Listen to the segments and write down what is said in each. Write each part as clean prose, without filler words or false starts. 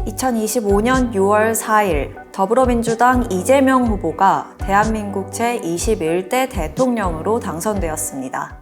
2025년 6월 4일 더불어민주당 이재명 후보가 대한민국 제21대 대통령으로 당선되었습니다.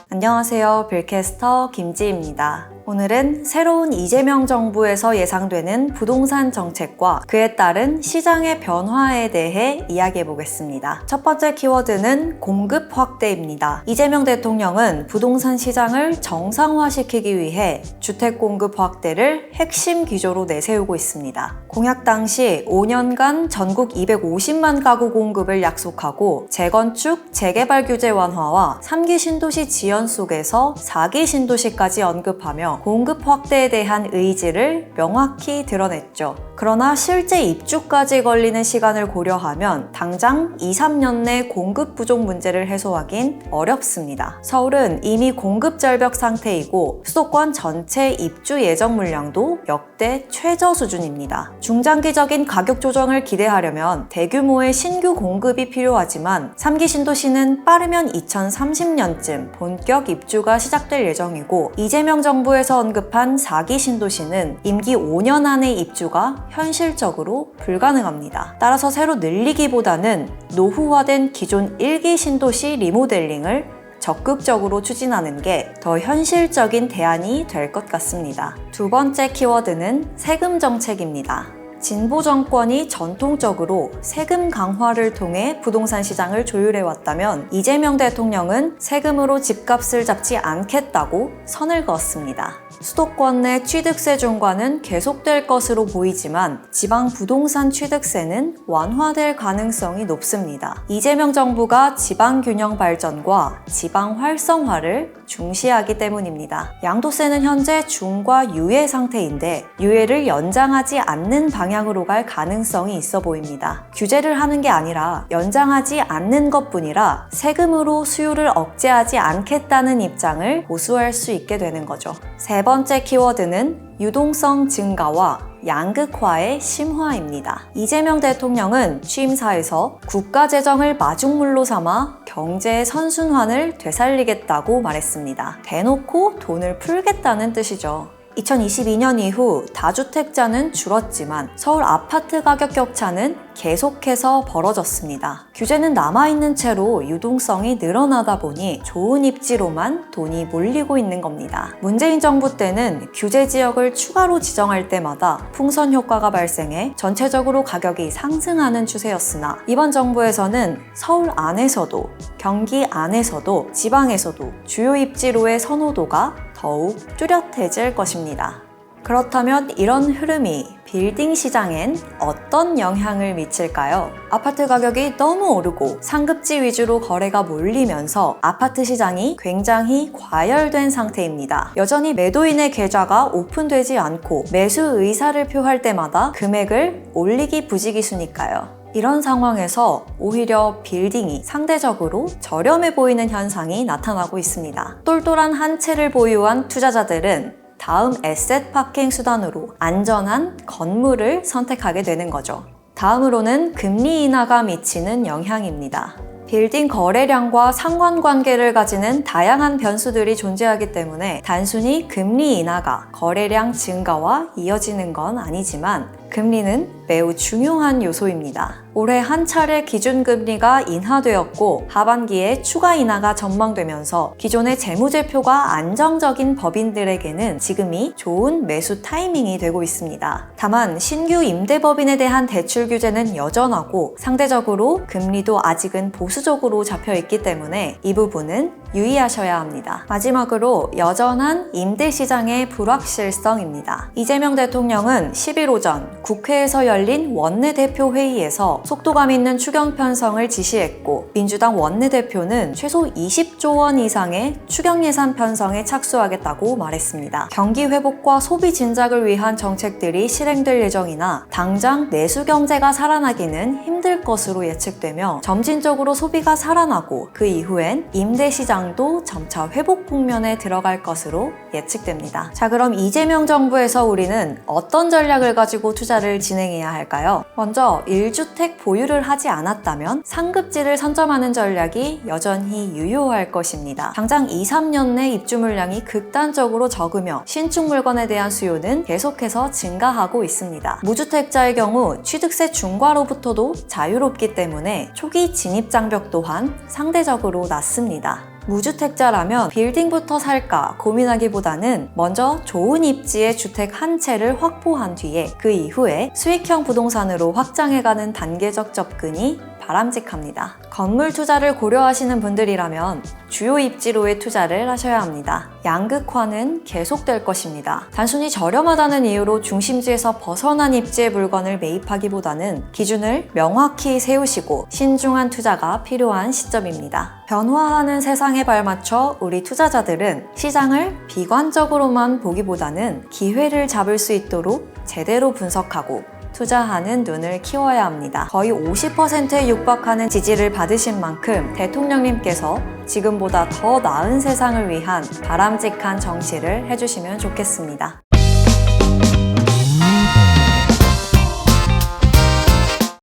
안녕하세요. 빌캐스터 김지희입니다. 오늘은 새로운 이재명 정부에서 예상되는 부동산 정책과 그에 따른 시장의 변화에 대해 이야기해 보겠습니다. 첫 번째 키워드는 공급 확대입니다. 이재명 대통령은 부동산 시장을 정상화시키기 위해 주택 공급 확대를 핵심 기조로 내세우고 있습니다. 공약 당시 5년간 전국 250만 가구 공급을 약속하고 재건축, 재개발 규제 완화와 3기 신도시 지연 속에서 4기 신도시까지 언급하며 공급 확대에 대한 의지를 명확히 드러냈죠. 그러나 실제 입주까지 걸리는 시간을 고려하면 당장 2-3년 내 공급 부족 문제를 해소하긴 어렵습니다. 서울은 이미 공급 절벽 상태이고 수도권 전체 입주 예정 물량도 역대 최저 수준입니다. 중장기적인 가격 조정을 기대하려면 대규모의 신규 공급이 필요하지만 3기 신도시는 빠르면 2030년쯤 본격 입주가 시작될 예정이고 이재명 정부에서 언급한 4기 신도시는 임기 5년 안의 입주가 현실적으로 불가능합니다. 따라서 새로 늘리기보다는 노후화된 기존 1기 신도시 리모델링을 적극적으로 추진하는 게 더 현실적인 대안이 될 것 같습니다. 두 번째 키워드는 세금 정책입니다. 진보 정권이 전통적으로 세금 강화를 통해 부동산 시장을 조율해왔다면 이재명 대통령은 세금으로 집값을 잡지 않겠다고 선을 그었습니다. 수도권 내 취득세 중과는 계속될 것으로 보이지만 지방 부동산 취득세는 완화될 가능성이 높습니다. 이재명 정부가 지방 균형 발전과 지방 활성화를 중시하기 때문입니다. 양도세는 현재 중과 유예 상태인데 유예를 연장하지 않는 방향으로 갈 가능성이 있어 보입니다. 규제를 하는 게 아니라 연장하지 않는 것뿐이라 세금으로 수요를 억제하지 않겠다는 입장을 고수할 수 있게 되는 거죠. 세 번째 키워드는 유동성 증가와 양극화의 심화입니다. 이재명 대통령은 취임사에서 국가 재정을 마중물로 삼아 경제의 선순환을 되살리겠다고 말했습니다. 대놓고 돈을 풀겠다는 뜻이죠. 2022년 이후 다주택자는 줄었지만 서울 아파트 가격 격차는 계속해서 벌어졌습니다. 규제는 남아있는 채로 유동성이 늘어나다 보니 좋은 입지로만 돈이 몰리고 있는 겁니다. 문재인 정부 때는 규제 지역을 추가로 지정할 때마다 풍선 효과가 발생해 전체적으로 가격이 상승하는 추세였으나 이번 정부에서는 서울 안에서도 경기 안에서도 지방에서도 주요 입지로의 선호도가 더욱 뚜렷해질 것입니다. 그렇다면 이런 흐름이 빌딩 시장엔 어떤 영향을 미칠까요? 아파트 가격이 너무 오르고 상급지 위주로 거래가 몰리면서 아파트 시장이 굉장히 과열된 상태입니다. 여전히 매도인의 계좌가 오픈되지 않고 매수 의사를 표할 때마다 금액을 올리기 부지기수니까요. 이런 상황에서 오히려 빌딩이 상대적으로 저렴해 보이는 현상이 나타나고 있습니다. 똘똘한 한 채를 보유한 투자자들은 다음 에셋 파킹 수단으로 안전한 건물을 선택하게 되는 거죠. 다음으로는 금리 인하가 미치는 영향입니다. 빌딩 거래량과 상관관계를 가지는 다양한 변수들이 존재하기 때문에 단순히 금리 인하가 거래량 증가와 이어지는 건 아니지만 금리는 매우 중요한 요소입니다. 올해 한 차례 기준금리가 인하되었고 하반기에 추가 인하가 전망되면서 기존의 재무제표가 안정적인 법인들에게는 지금이 좋은 매수 타이밍이 되고 있습니다. 다만 신규 임대법인에 대한 대출 규제는 여전하고 상대적으로 금리도 아직은 보수적으로 잡혀있기 때문에 이 부분은 유의하셔야 합니다. 마지막으로 여전한 임대시장의 불확실성입니다. 이재명 대통령은 10일 오전 국회에서 열린 원내대표 회의에서 속도감 있는 추경 편성을 지시했고 민주당 원내대표는 최소 20조 원 이상의 추경 예산 편성에 착수하겠다고 말했습니다. 경기 회복과 소비 진작을 위한 정책들이 실행될 예정이나 당장 내수 경제가 살아나기는 힘들 것으로 예측되며 점진적으로 소비가 살아나고 그 이후엔 임대시장도 점차 회복 국면에 들어갈 것으로 예측됩니다. 자, 그럼 이재명 정부에서 우리는 어떤 전략을 가지고 투자를 진행해야 해야 할까요? 먼저 1주택 보유를 하지 않았다면 상급지를 선점하는 전략이 여전히 유효할 것입니다. 당장 2-3년 내 입주 물량이 극단적으로 적으며 신축 물건에 대한 수요는 계속해서 증가하고 있습니다. 무주택자의 경우 취득세 중과로부터도 자유롭기 때문에 초기 진입 장벽 또한 상대적으로 낮습니다. 무주택자라면 빌딩부터 살까 고민하기보다는 먼저 좋은 입지의 주택 한 채를 확보한 뒤에 그 이후에 수익형 부동산으로 확장해가는 단계적 접근이 바람직합니다. 건물 투자를 고려하시는 분들이라면 주요 입지로의 투자를 하셔야 합니다. 양극화는 계속될 것입니다. 단순히 저렴하다는 이유로 중심지에서 벗어난 입지의 물건을 매입하기보다는 기준을 명확히 세우시고 신중한 투자가 필요한 시점입니다. 변화하는 세상에 발맞춰 우리 투자자들은 시장을 비관적으로만 보기보다는 기회를 잡을 수 있도록 제대로 분석하고 투자하는 눈을 키워야 합니다. 거의 50%에 육박하는 지지를 받으신 만큼 대통령님께서 지금보다 더 나은 세상을 위한 바람직한 정치를 해주시면 좋겠습니다.